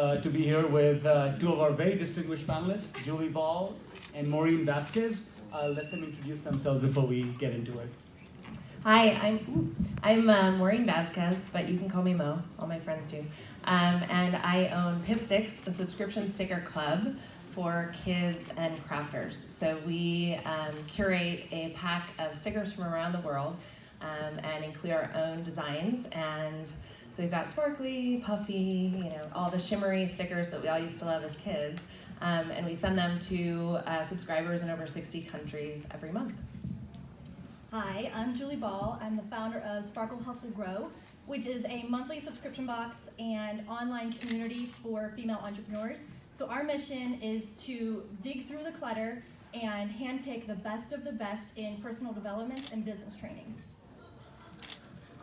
to be here with two of our very distinguished panelists, Julie Ball and Maureen Vazquez. I'll let them introduce themselves before we get into it. Hi, I'm Maureen Vazquez, but you can call me Mo. All my friends do. And I own Pipsticks, a subscription sticker club for kids and crafters. So we curate a pack of stickers from around the world and include our own designs. And so we've got sparkly, puffy, all the shimmery stickers that we all used to love as kids. And we send them to subscribers in over 60 countries every month. Hi, I'm Julie Ball. I'm the founder of Sparkle Hustle Grow, which is a monthly subscription box and online community for female entrepreneurs. So our mission is to dig through the clutter and handpick the best of the best in personal development and business trainings.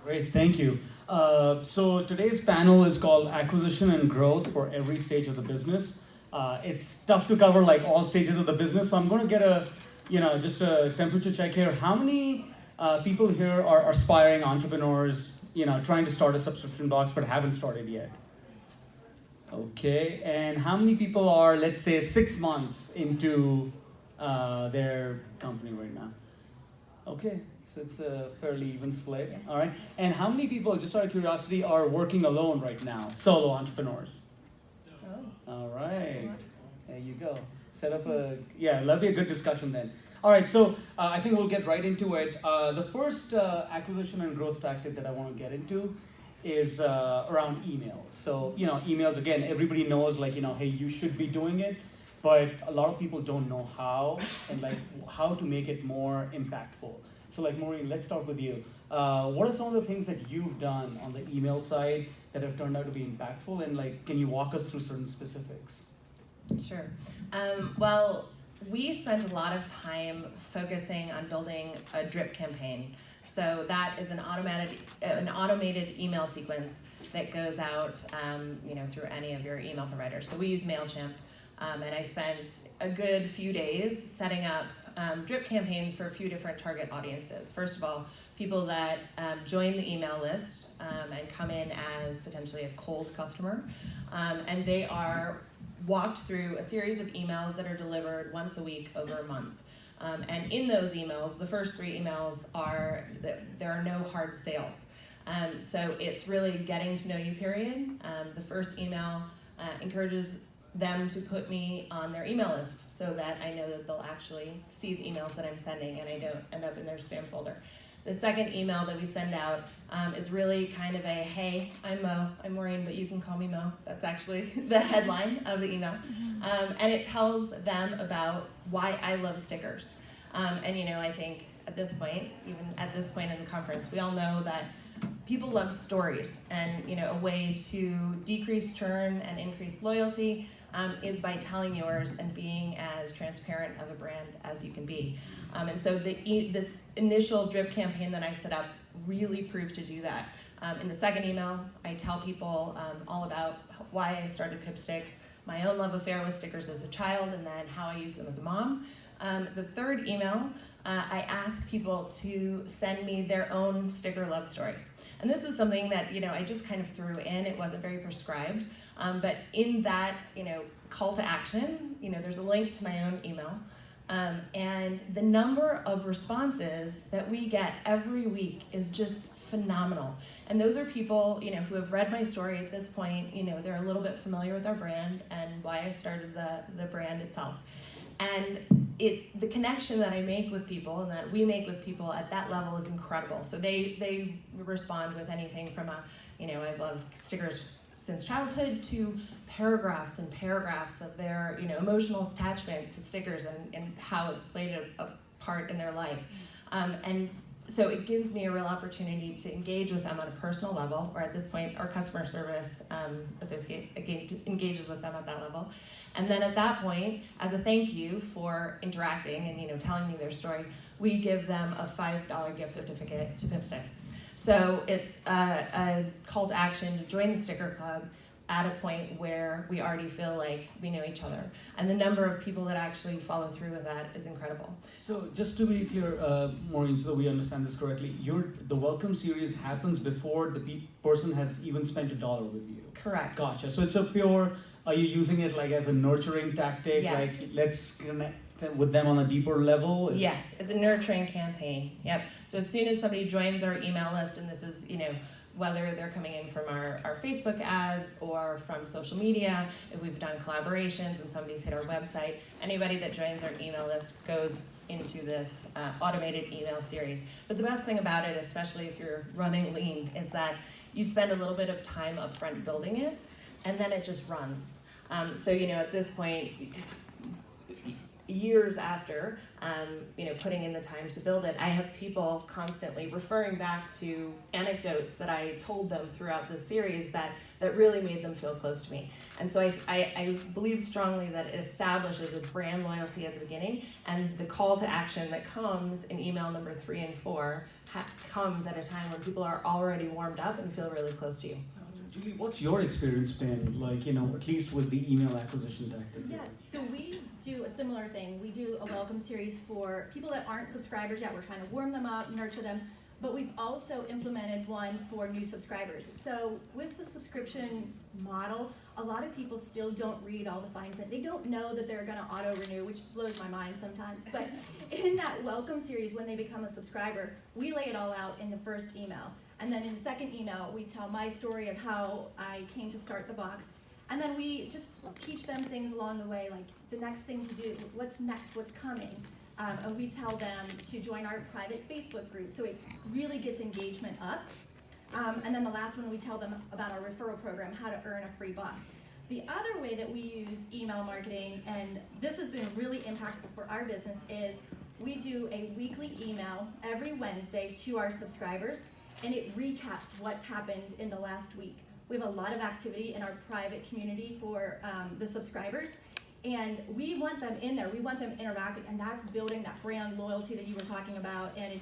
Great, thank you. So today's panel is called Acquisition and Growth for Every Stage of the Business. It's tough to cover like all stages of the business, so I'm going to get just a temperature check here. How many people here are aspiring entrepreneurs, trying to start a subscription box but haven't started yet? Okay, and how many people are, let's say, 6 months into their company right now? Okay, so it's a fairly even split. All right, and how many people, just out of curiosity, are working alone right now, solo entrepreneurs? All right, there you go. Set up that'll be a good discussion then. All right, so I think we'll get right into it. The first acquisition and growth tactic that I want to get into is around email. So, emails, again, everybody knows, hey, you should be doing it, but a lot of people don't know how and how to make it more impactful. So Maureen, let's start with you. What are some of the things that you've done on the email side that have turned out to be impactful, and can you walk us through certain specifics? Sure. Well, we spent a lot of time focusing on building a drip campaign. So that is an automated email sequence that goes out, through any of your email providers. So we use MailChimp, and I spent a good few days setting up drip campaigns for a few different target audiences. First of all, people that join the email list and come in as potentially a cold customer, and they are walked through a series of emails that are delivered once a week over a month. And in those emails, the first 3 emails are that there are no hard sales. So it's really getting to know you, period. The first email encourages them to put me on their email list so that I know that they'll actually see the emails that I'm sending and I don't end up in their spam folder. The second email that we send out is really kind of a, hey, I'm Mo, I'm Maureen, but you can call me Mo. That's actually the headline of the email. And it tells them about why I love stickers. I think at this point, even at this point in the conference, we all know that people love stories, and a way to decrease churn and increase loyalty is by telling yours and being as transparent of a brand as you can be. And so this initial drip campaign that I set up really proved to do that. In the second email, I tell people all about why I started Pipsticks, my own love affair with stickers as a child, and then how I use them as a mom. The third email, I ask people to send me their own sticker love story. And this was something that, I just kind of threw in. It wasn't very prescribed. But in that, call to action, there's a link to my own email. And the number of responses that we get every week is just phenomenal. And those are people, who have read my story at this point. They're a little bit familiar with our brand and why I started the brand itself. And the connection that I make with people and that we make with people at that level is incredible. So they respond with anything from I've loved stickers since childhood to paragraphs and paragraphs of their emotional attachment to stickers and how it's played a part in their life. And so it gives me a real opportunity to engage with them on a personal level, or at this point, our customer service associate engages with them at that level. And then at that point, as a thank you for interacting and telling me their story, we give them a $5 gift certificate to Pipsticks. So it's a call to action to join the sticker club, at a point where we already feel like we know each other. And the number of people that actually follow through with that is incredible. So just to be clear, Maureen, so that we understand this correctly, the welcome series happens before the person has even spent $1 with you. Correct. Gotcha. So it's a pure, are you using it like as a nurturing tactic? Yes. Like let's connect with them on a deeper level? Yes, it's a nurturing campaign. Yep. So as soon as somebody joins our email list, and this is, whether they're coming in from our Facebook ads or from social media, if we've done collaborations and somebody's hit our website, anybody that joins our email list goes into this automated email series. But the best thing about it, especially if you're running lean, is that you spend a little bit of time up front building it, and then it just runs. So at this point, years after, putting in the time to build it, I have people constantly referring back to anecdotes that I told them throughout the series that really made them feel close to me. And so I believe strongly that it establishes a brand loyalty at the beginning, and the call to action that comes in email number 3 and 4 comes at a time when people are already warmed up and feel really close to you. Julie, what's your experience been like, at least with the email acquisition tactic? Yeah, so we do a similar thing. We do a welcome series for people that aren't subscribers yet. We're trying to warm them up, nurture them, but we've also implemented one for new subscribers. So with the subscription model, a lot of people still don't read all the fine print. They don't know that they're gonna auto-renew, which blows my mind sometimes. But in that welcome series, when they become a subscriber, we lay it all out in the first email. And then in the second email, we tell my story of how I came to start the box. And then we just teach them things along the way, like the next thing to do, what's next, what's coming. And we tell them to join our private Facebook group, so it really gets engagement up. And then the last one, we tell them about our referral program, how to earn a free box. The other way that we use email marketing, and this has been really impactful for our business, is we do a weekly email every Wednesday to our subscribers, and it recaps what's happened in the last week. We have a lot of activity in our private community for the subscribers, and we want them in there. We want them interacting, and that's building that brand loyalty that you were talking about, and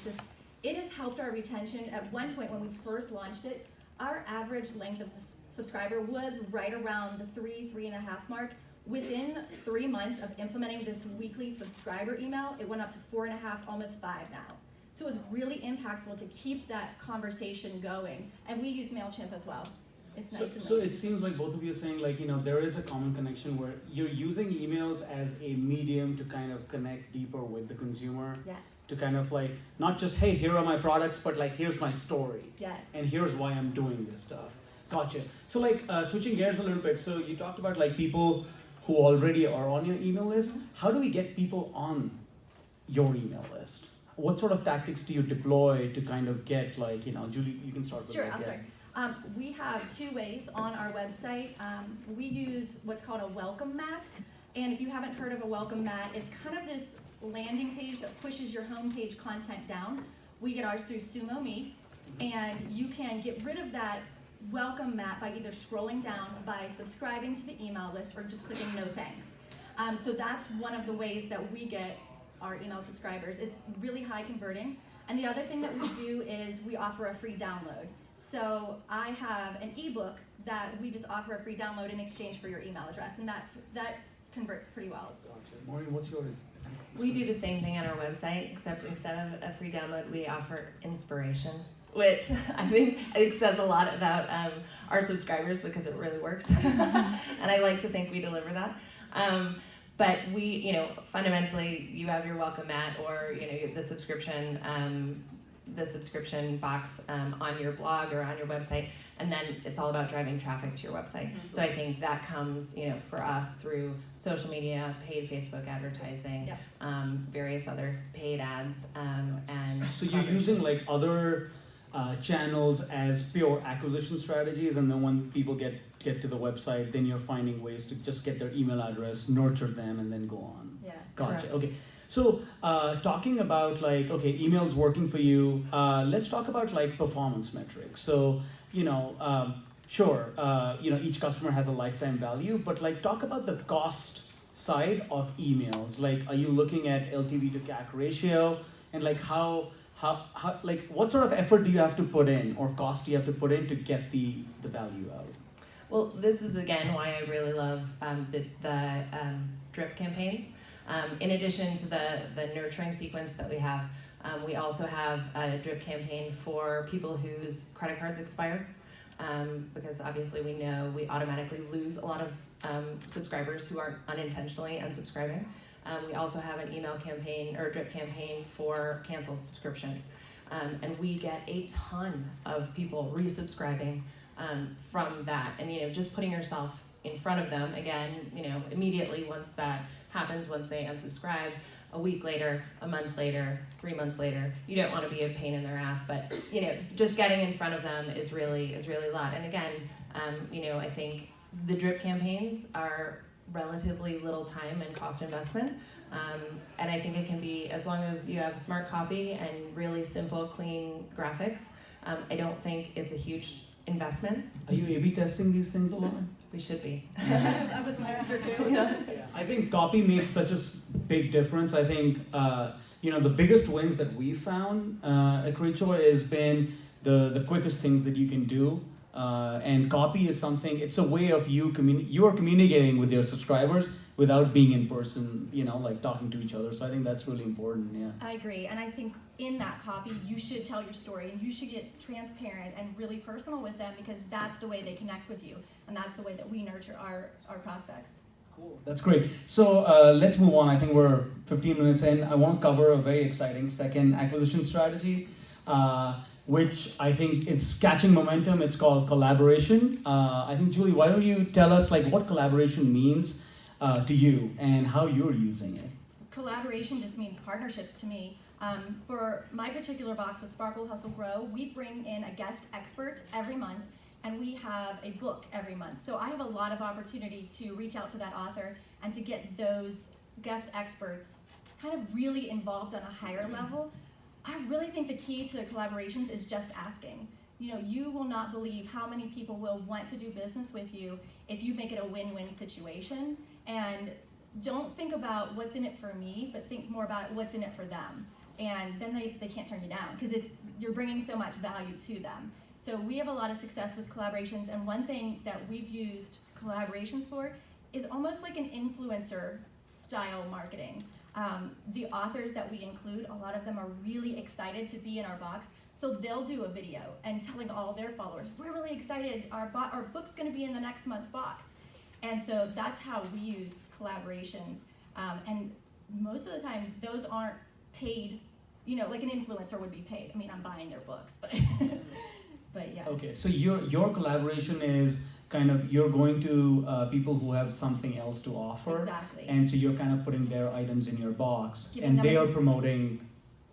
it has helped our retention. At one point when we first launched it, our average length of the subscriber was right around the 3.5 mark. Within 3 months of implementing this weekly subscriber email, it went up to 4.5, almost 5 now. So it was really impactful to keep that conversation going. And we use MailChimp as well. It's nice. So it seems like both of you are saying, like, there is a common connection where you're using emails as a medium to kind of connect deeper with the consumer. Yes. To kind of like, not just, hey, here are my products, but like, here's my story. Yes. And here's why I'm doing this stuff. Gotcha. So like, switching gears a little bit, so you talked about like people who already are on your email list. How do we get people on your email list? What sort of tactics do you deploy to kind of get like, Julie, you can start with that. Sure, I'll start. We have 2 ways on our website. We use what's called a welcome mat. And if you haven't heard of a welcome mat, it's kind of this landing page that pushes your homepage content down. We get ours through Sumo Me, and you can get rid of that welcome mat by either scrolling down, by subscribing to the email list, or just clicking no thanks. So that's one of the ways that we get our email subscribers. It's really high converting. And the other thing that we do is we offer a free download. So I have an ebook that we just offer a free download in exchange for your email address, and that converts pretty well. Gotcha. Maureen, what's yours? We do the same thing on our website, except instead of a free download, we offer inspiration, which I think says a lot about our subscribers because it really works. And I like to think we deliver that. But we, fundamentally, you have your welcome mat or, the subscription box on your blog or on your website, and then it's all about driving traffic to your website. Mm-hmm. So I think that comes, for us through social media, paid Facebook advertising, yep. Various other paid ads, and so you're using like other channels as pure acquisition strategies, and then when people get to the website, then you're finding ways to just get their email address, nurture them, and then go on. Yeah. Gotcha. Correct. Okay. So talking about like, okay, email's working for you. Let's talk about like performance metrics. So sure, each customer has a lifetime value, but like talk about the cost side of emails. Like, are you looking at LTV to CAC ratio, and like how like what sort of effort do you have to put in, or cost do you have to put in to get the value out? Well, this is again why I really love the drip campaigns. In addition to the nurturing sequence that we have, we also have a drip campaign for people whose credit cards expire, because obviously we know we automatically lose a lot of subscribers who are unintentionally unsubscribing. We also have an email campaign or drip campaign for canceled subscriptions. And we get a ton of people resubscribing from that. And just putting yourself in front of them again, immediately once that happens, once they unsubscribe, a week later, a month later, 3 months later, you don't want to be a pain in their ass, but just getting in front of them is really a lot. And again, I think the drip campaigns are relatively little time and cost investment. And I think it can be, as long as you have smart copy and really simple, clean graphics, I don't think it's a huge investment. Are you A/B testing these things a lot? We should be. That was my answer too. Yeah. I think copy makes such a big difference. I think the biggest wins that we found at Cratejoy has been the quickest things that you can do. And copy is something, it's a way of you are communicating with your subscribers without being in person, like talking to each other. So I think that's really important, yeah. I agree, and I think in that copy, you should tell your story, and you should get transparent and really personal with them, because that's the way they connect with you, and that's the way that we nurture our prospects. Cool, that's great. So let's move on. I think we're 15 minutes in. I want to cover a very exciting second acquisition strategy, which I think it's catching momentum. It's called collaboration. I think, Julie, why don't you tell us what collaboration means to you and how you're using it? Collaboration just means partnerships to me. For my particular box with Sparkle, Hustle, Grow, we bring in a guest expert every month, and we have a book every month. So I have a lot of opportunity to reach out to that author and to get those guest experts kind of really involved on a higher level. I really think the key to the collaborations is just asking. You will not believe how many people will want to do business with you if you make it a win-win situation. And don't think about what's in it for me, but think more about what's in it for them. And then they can't turn you down, because you're bringing so much value to them. So we have a lot of success with collaborations, and one thing that we've used collaborations for is almost like an influencer style marketing. The authors that we include, a lot of them are really excited to be in our box, so they'll do a video and telling all their followers, we're really excited, our book's gonna be in the next month's box. And so that's how we use collaborations. And most of the time, those aren't paid, like an influencer would be paid. I mean, I'm buying their books, but, but yeah. Okay, so your collaboration is kind of, you're going to people who have something else to offer. Exactly. And so you're kind of putting their items in your box, Giving and them they a- are promoting.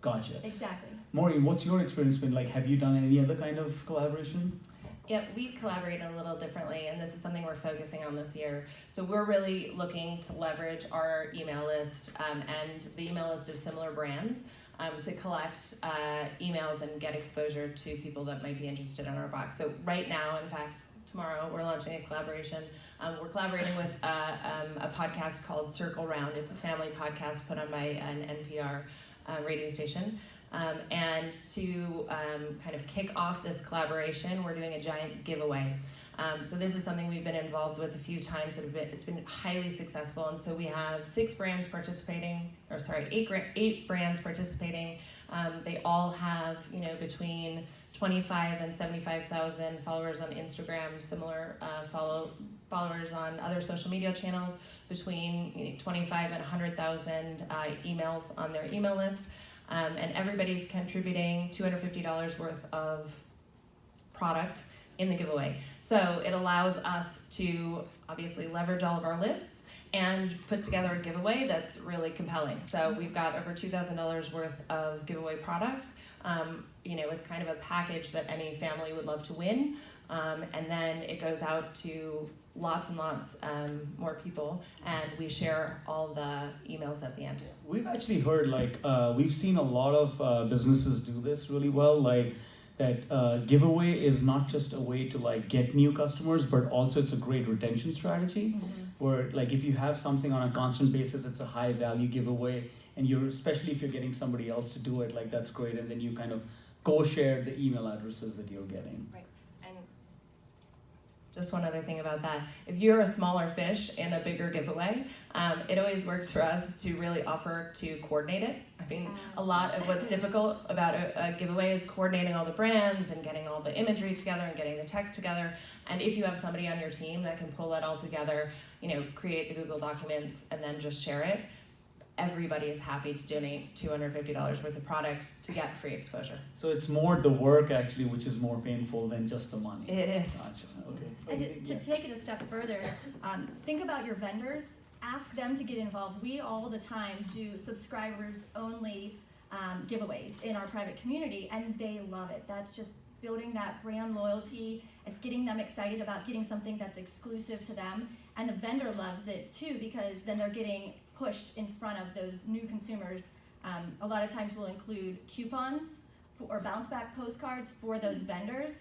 Gotcha. Exactly. Maureen, what's your experience been like? Have you done any other kind of collaboration? Yeah, we collaborate a little differently, and this is something we're focusing on this year. So we're really looking to leverage our email list and the email list of similar brands to collect emails and get exposure to people that might be interested in our box. So right now, in fact, tomorrow, we're launching a collaboration. We're collaborating with a podcast called Circle Round. It's a family podcast put on by an NPR radio station. And to kind of kick off this collaboration, we're doing a giant giveaway. So this is something we've been involved with a few times. It's been highly successful, and so we have 8 brands participating. They all have between 25 and 75,000 followers on Instagram, similar followers on other social media channels, between 25 and 100,000 emails on their email list. And everybody's contributing $250 worth of product in the giveaway. So it allows us to obviously leverage all of our lists and put together a giveaway that's really compelling. So we've got over $2,000 worth of giveaway products. It's kind of a package that any family would love to win. And then it goes out to lots and lots more people, and we share all the emails at the end. We've actually heard, we've seen a lot of businesses do this really well, that giveaway is not just a way to get new customers, but also it's a great retention strategy, where if you have something on a constant basis, it's a high value giveaway, and especially if you're getting somebody else to do it, that's great, and then you kind of co-share the email addresses that you're getting. Right. Just one other thing about that. If you're a smaller fish in a bigger giveaway, it always works for us to really offer to coordinate it. I mean, a lot of what's difficult about a giveaway is coordinating all the brands and getting all the imagery together and getting the text together. And if you have somebody on your team that can pull that all together, create the Google documents and then just share it, everybody is happy to donate $250 worth of product to get free exposure. So it's more the work actually which is more painful than just the money. It is. Gotcha. Okay. And to take it a step further, think about your vendors. Ask them to get involved. We all the time do subscribers only giveaways in our private community, and they love it. That's just building that brand loyalty. It's getting them excited about getting something that's exclusive to them, and the vendor loves it too, because then they're getting pushed in front of those new consumers. A lot of times we'll include coupons or bounce back postcards for those vendors.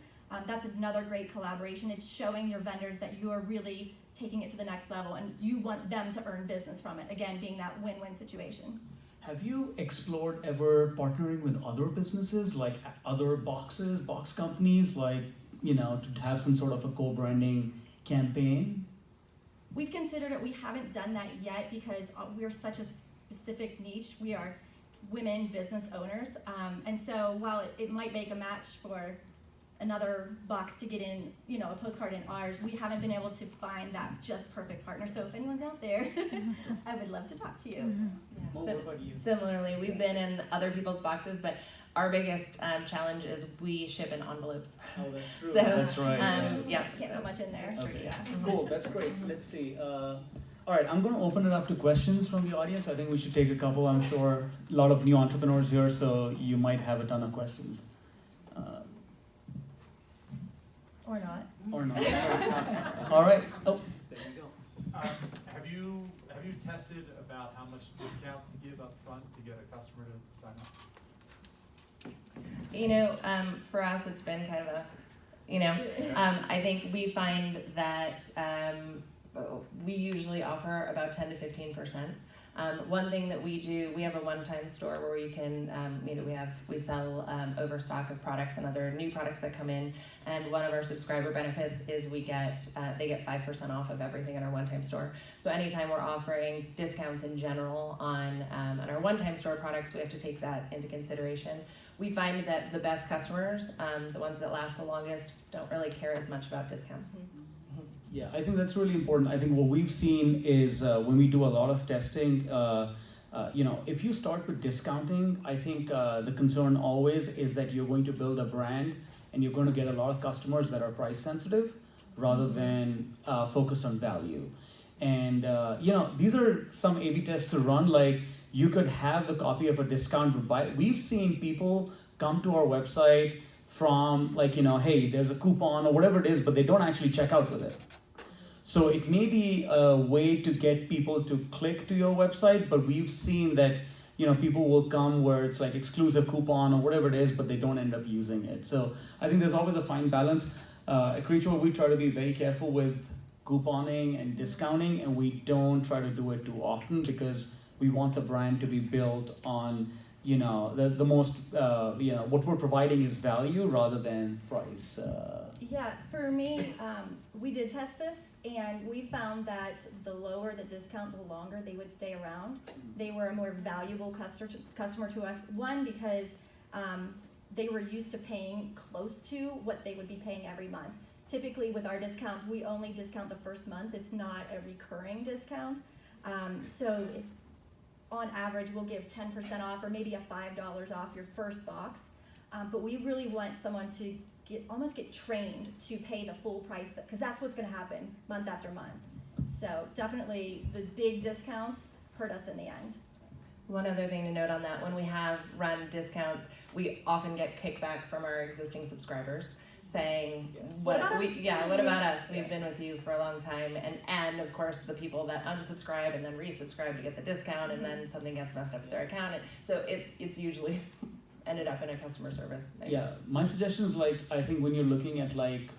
That's another great collaboration. It's showing your vendors that you are really taking it to the next level and you want them to earn business from it. Again, being that win-win situation. Have you explored ever partnering with other businesses, like other box companies, like, to have some sort of a co-branding campaign? We've considered it. We haven't done that yet because we're such a specific niche. We are women business owners. And so while it might make a match for another box to get in, a postcard in ours, we haven't been able to find that just perfect partner. So if anyone's out there, I would love to talk to you. Mm-hmm. Yeah. What about you? Similarly, we've been in other people's boxes, but our biggest challenge is we ship in envelopes. Oh, that's true. So, That's right. Yeah. Can't put much in there. Okay. Yeah. Cool. That's great. Let's see. All right, I'm going to open it up to questions from the audience. I think we should take a couple. I'm sure a lot of new entrepreneurs here, so you might have a ton of questions. Or not. Or not. All right. Oh. There you go. Have you tested about how much discount to give up front to get a customer to sign up? For us, it's been kind of I think we find that we usually offer about 10 to 15%. One thing that we do, we have a one-time store where you can, we sell overstock of products and other new products that come in, and one of our subscriber benefits is they get 5% off of everything in our one-time store. So anytime we're offering discounts in general on our one-time store products, we have to take that into consideration. We find that the best customers, the ones that last the longest, don't really care as much about discounts. Yeah, I think that's really important. I think what we've seen is when we do a lot of testing, if you start with discounting, I think the concern always is that you're going to build a brand and you're going to get a lot of customers that are price sensitive rather than focused on value. And these are some A/B tests to run. Like, you could have the copy of a discount buy. We've seen people come to our website from hey, there's a coupon or whatever it is, but they don't actually check out with it. So it may be a way to get people to click to your website, but we've seen that people will come where it's like exclusive coupon or whatever it is, but they don't end up using it. So I think there's always a fine balance. At Cratejoy, we try to be very careful with couponing and discounting, and we don't try to do it too often because we want the brand to be built on the most what we're providing is value rather than price. Yeah, for me, we did test this, and we found that the lower the discount, the longer they would stay around. They were a more valuable customer to us. One, because they were used to paying close to what they would be paying every month. Typically, with our discounts, we only discount the first month. It's not a recurring discount. So on average, we'll give 10% off or maybe a $5 off your first box. But we really want someone to almost get trained to pay the full price, because that's what's going to happen month after month. So definitely the big discounts hurt us in the end. One other thing to note on that, when we have run discounts, we often get kickback from our existing subscribers saying, what about us? We've been with you for a long time. And of course, the people that unsubscribe and then resubscribe to get the discount, and then something gets messed up with their account. And so it's usually ended up in a customer service thing. Yeah, my suggestion is I think when you're looking at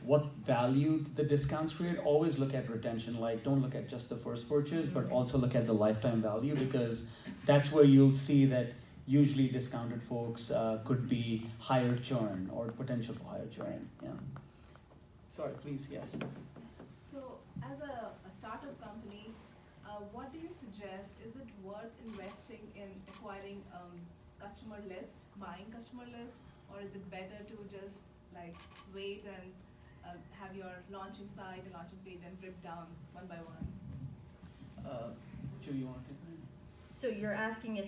what value the discounts create, always look at retention. Don't look at just the first purchase, but also look at the lifetime value, because that's where you'll see that usually discounted folks could be higher churn or potential for higher churn. Yeah. Sorry, please, yes. as a startup company, what do you suggest? Is it worth investing in acquiring customer list, buying customer list, or is it better to just like wait and have your launching site and launching page and drip down one by one? Julie, you want to take that? So you're asking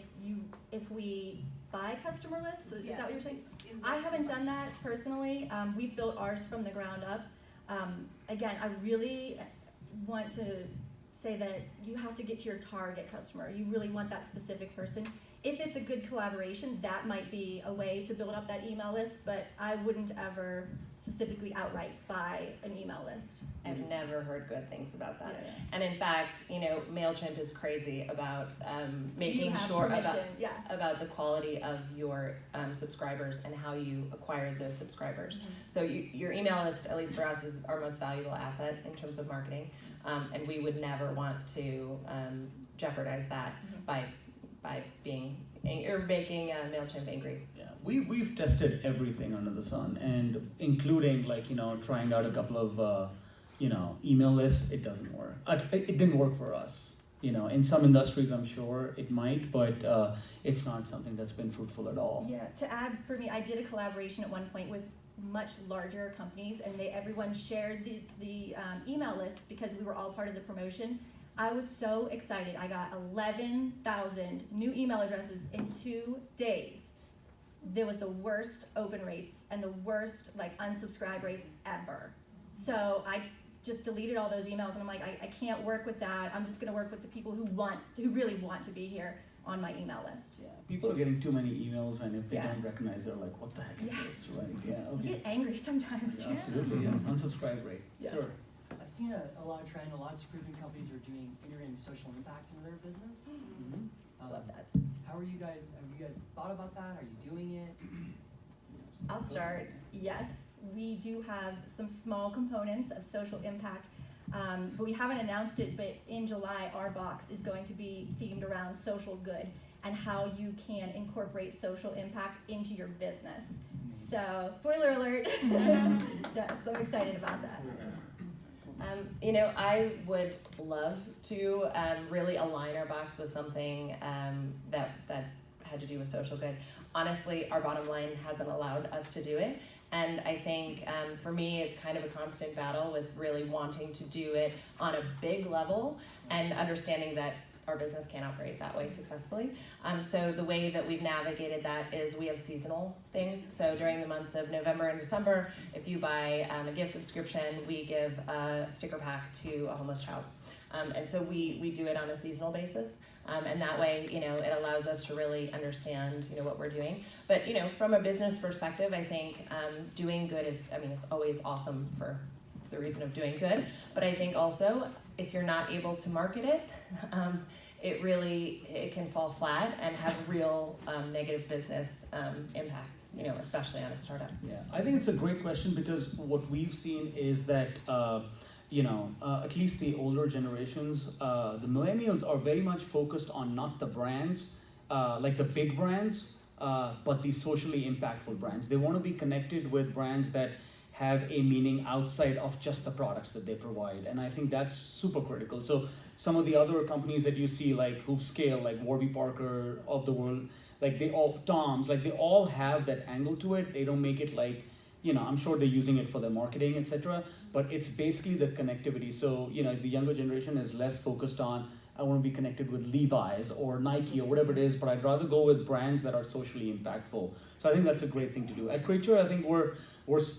if we buy customer lists? So is Yeah, that what you're saying? invest I in haven't buying. done that personally. We've built ours from the ground up. Again, I really want to say that you have to get to your target customer. You really want that specific person. If it's a good collaboration, that might be a way to build up that email list, but I wouldn't ever specifically outright buy an email list. I've never heard good things about that. Yeah. And in fact, MailChimp is crazy about Do making you have sure permission? Yeah. about the quality of your subscribers and how you acquired those subscribers. So your email list, at least for us, is our most valuable asset in terms of marketing, and we would never want to jeopardize that by being or making MailChimp angry. Yeah, we've tested everything under the sun, and including trying out a couple of email lists. It doesn't work. It didn't work for us. In some industries, I'm sure it might, but it's not something that's been fruitful at all. Yeah, to add for me, I did a collaboration at one point with much larger companies, and everyone shared the email lists because we were all part of the promotion. I was so excited. I got 11,000 new email addresses in 2 days. There was the worst open rates and the worst unsubscribe rates ever. So I just deleted all those emails, and I'm like, I can't work with that. I'm just gonna work with the people who really want to be here on my email list. Yeah, people are getting too many emails, and if they Yeah. don't recognize, they're like, "What the heck is this?" Right? Yeah. You Okay. get angry sometimes too. Yeah, absolutely. Yeah. Unsubscribe rate. Yeah. Sure. I've seen a lot of trend. A lot of subscription companies are integrating social impact into their business. Mm-hmm. Love that. How are you guys? Have you guys thought about that? Are you doing it? I'll start. Yes, we do have some small components of social impact, but we haven't announced it, but in July, our box is going to be themed around social good and how you can incorporate social impact into your business. So, spoiler alert, yes, so I'm excited about that. I would love to really align our box with something that had to do with social good. Honestly, our bottom line hasn't allowed us to do it. And I think for me, it's kind of a constant battle with really wanting to do it on a big level and understanding that our business can't operate that way successfully. So the way that we've navigated that is we have seasonal things. So during the months of November and December, if you buy a gift subscription, we give a sticker pack to a homeless child. And so we do it on a seasonal basis. And that way, it allows us to really understand, what we're doing. But, from a business perspective, I think doing good it's always awesome for the reason of doing good. But I think also, if you're not able to market it, it can fall flat and have real negative business impacts, especially on a startup. Yeah, I think it's a great question because what we've seen is that at least the older generations, the millennials are very much focused on not the brands, like the big brands, but the socially impactful brands. They want to be connected with brands that have a meaning outside of just the products that they provide. And I think that's super critical. So some of the other companies that you see, like who've scaled, like Warby Parker of the world, Tom's, they all have that angle to it. They don't make it I'm sure they're using it for their marketing, etc. But it's basically the connectivity. So, the younger generation is less focused on, I want to be connected with Levi's or Nike or whatever it is, but I'd rather go with brands that are socially impactful. So I think that's a great thing to do. At Cratejoy, I think we're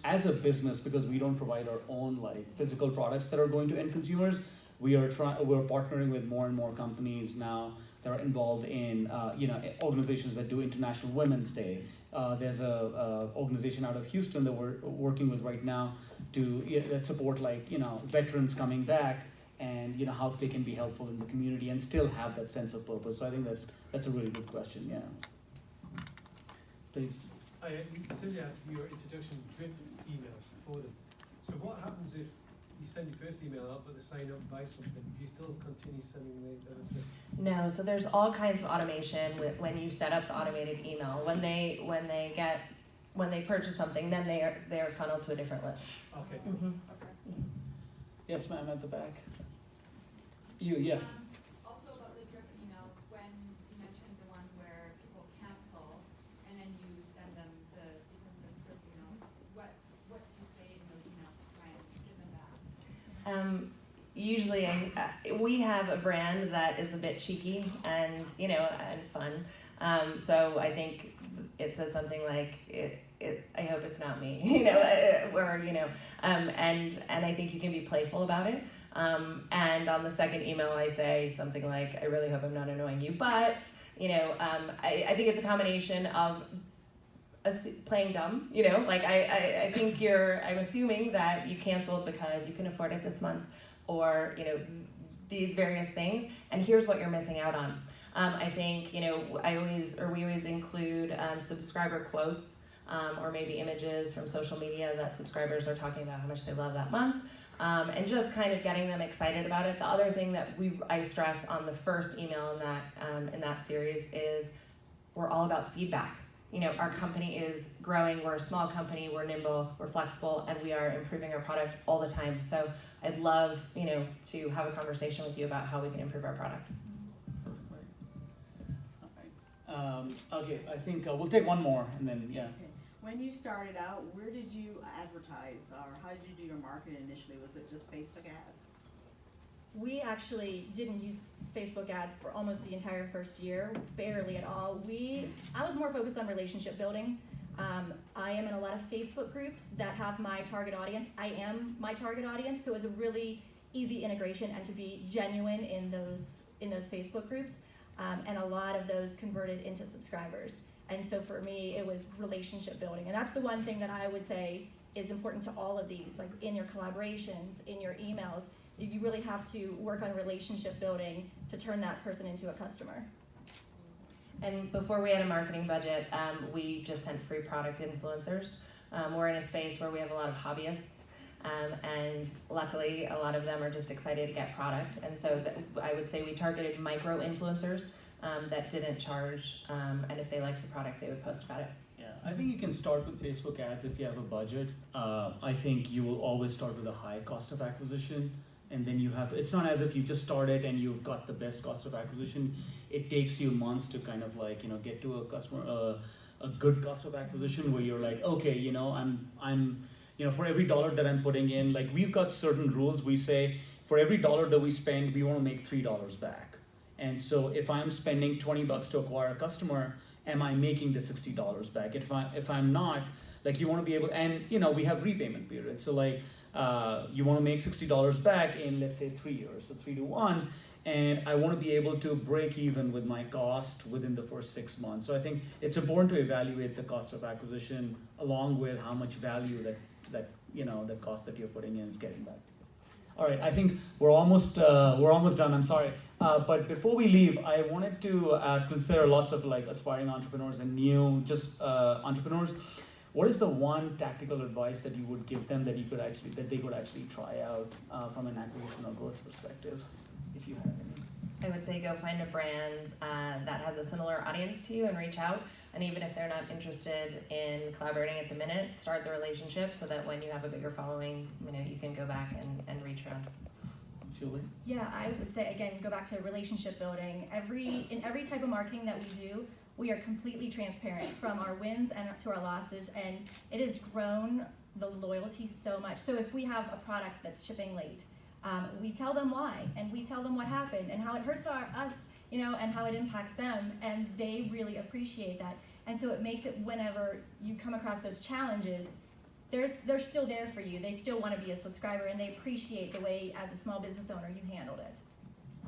as a business, because we don't provide our own physical products that are going to end consumers, we're partnering with more and more companies now that are involved in organizations that do International Women's Day. There's a organization out of Houston that we're working with right now that support veterans coming back and how they can be helpful in the community and still have that sense of purpose. So I think that's a really good question. Yeah. Please. You said you had your introduction drip emails for them. So what happens if you send your first email out, but they sign up and buy something? Do you still continue sending the No, so there's all kinds of automation when you set up the automated email. When they purchase something, then they are funneled to a different list. Okay. Mm-hmm. Yes, ma'am, at the back. You, yeah. Also about the drip emails, when you mentioned the one where people cancel and then you send them the sequence of drip emails, what do you say in those emails to try and get them back? Usually, we have a brand that is a bit cheeky and and fun. So I think it says something like I hope it's not me, or and I think you can be playful about it. And on the second email, I say something like, I really hope I'm not annoying you, but I think it's a combination of playing dumb, I think I'm assuming that you canceled because you couldn't afford it this month, or these various things, and here's what you're missing out on. I think we always include subscriber quotes, or maybe images from social media that subscribers are talking about how much they love that month, and just kind of getting them excited about it. The other thing that I stress on the first email in that series is we're all about feedback. Our company is growing, we're a small company, we're nimble, we're flexible, and we are improving our product all the time. So I'd love, to have a conversation with you about how we can improve our product. That's great. All right. Okay, I think we'll take one more, and then, yeah. Okay. When you started out, where did you advertise, or how did you do your marketing initially? Was it just Facebook ads? We actually didn't use Facebook ads for almost the entire first year, barely at all. I was more focused on relationship building. I am in a lot of Facebook groups that have my target audience. I am my target audience, so it was a really easy integration and to be genuine in those Facebook groups. And a lot of those converted into subscribers. And so for me, it was relationship building. And that's the one thing that I would say is important to all of these, like in your collaborations, in your emails. You really have to work on relationship building to turn that person into a customer. And before we had a marketing budget, we just sent free product influencers. We're in a space where we have a lot of hobbyists, and luckily a lot of them are just excited to get product. And so I would say we targeted micro influencers that didn't charge, and if they liked the product, they would post about it. Yeah, I think you can start with Facebook ads if you have a budget. I think you will always start with a high cost of acquisition. And then you have, it's not as if you just started and you've got the best cost of acquisition. It takes you months to kind of get to a customer, a good cost of acquisition where you're like, okay, I'm for every dollar that I'm putting in, like we've got certain rules. We say for every dollar that we spend, we want to make $3 back. And so if I'm spending $20 to acquire a customer, am I making the $60 back? If I'm not, like you want to be able, and we have repayment periods. So like, you want to make $60 back in, let's say, 3 years, so 3 to 1, and I want to be able to break even with my cost within the first 6 months. So I think it's important to evaluate the cost of acquisition along with how much value that the cost that you're putting in is getting back. All right, I think we're almost done. I'm sorry, but before we leave, I wanted to ask, since there are lots of aspiring entrepreneurs and new entrepreneurs. What is the one tactical advice that you would give them that they could actually try out from an acquisition or growth perspective, if you have any? I would say go find a brand that has a similar audience to you and reach out. And even if they're not interested in collaborating at the minute, start the relationship so that when you have a bigger following, you can go back and reach around. Julie? Yeah, I would say, again, go back to relationship building. In every type of marketing that we do, we are completely transparent from our wins and to our losses, and it has grown the loyalty so much. So if we have a product that's shipping late, we tell them why, and we tell them what happened and how it hurts us, and how it impacts them, and they really appreciate that. And so it makes it, whenever you come across those challenges, they're still there for you. They still want to be a subscriber, and they appreciate the way, as a small business owner, you handled it.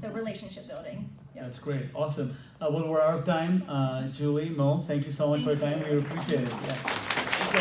So relationship building. Yep. That's great, awesome. Well, we're out of time. Julie, Mo, thank you so much for your time. We appreciate it. Yeah.